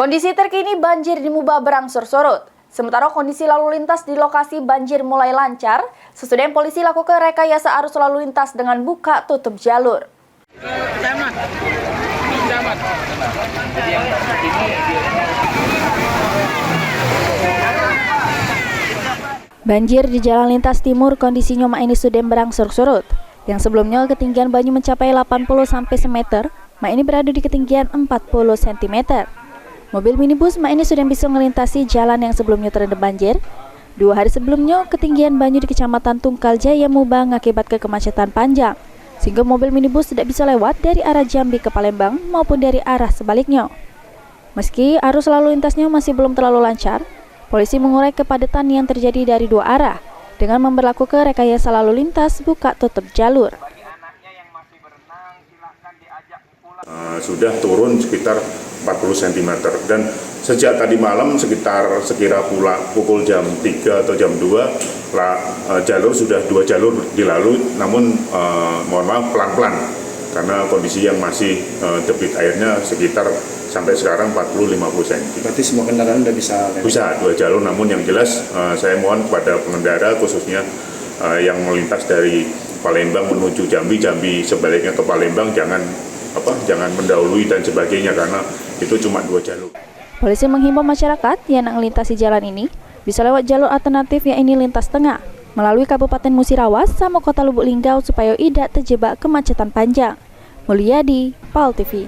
Kondisi terkini banjir di Muba berangsur surut. Sementara kondisi lalu lintas di lokasi banjir mulai lancar, sesudah polisi lakukan rekayasa arus lalu lintas dengan buka tutup jalur. Banjir di Jalan Lintas Timur kondisinya ini sudah berangsur surut. Yang sebelumnya ketinggian banyu mencapai 80 sampai 1 meter, ini berada di ketinggian 40 cm. Mobil minibus ini sudah bisa melintasi jalan yang sebelumnya terendam banjir. 2 hari sebelumnya, ketinggian banyu di Kecamatan Tungkal Jaya Muba mengakibatkan kemacetan panjang, sehingga mobil minibus tidak bisa lewat dari arah Jambi ke Palembang maupun dari arah sebaliknya. Meski arus lalu lintasnya masih belum terlalu lancar, polisi mengurai kepadatan yang terjadi dari 2 arah dengan memberlakukan rekayasa lalu lintas buka tutup jalur. Sudah turun sekitar 40 cm dan sejak tadi malam sekira pukul jam 3 atau jam 2 jalur sudah 2 jalur dilalui, namun mohon maaf pelan-pelan karena kondisi yang masih debit airnya sekitar sampai sekarang 40-50 cm. Berarti semua kendaraan udah bisa? Bisa 2 jalur, namun yang jelas saya mohon kepada pengendara khususnya yang melintas dari Palembang menuju Jambi, Jambi sebaliknya ke Palembang jangan mendahului dan sebagainya karena itu cuma 2 jalur. Polisi menghimbau masyarakat yang melintasi jalan ini bisa lewat jalur alternatif yaitu lintas tengah melalui Kabupaten Musirawas sama Kota Lubuk Linggau supaya tidak terjebak kemacetan panjang. Mulyadi, PAL TV.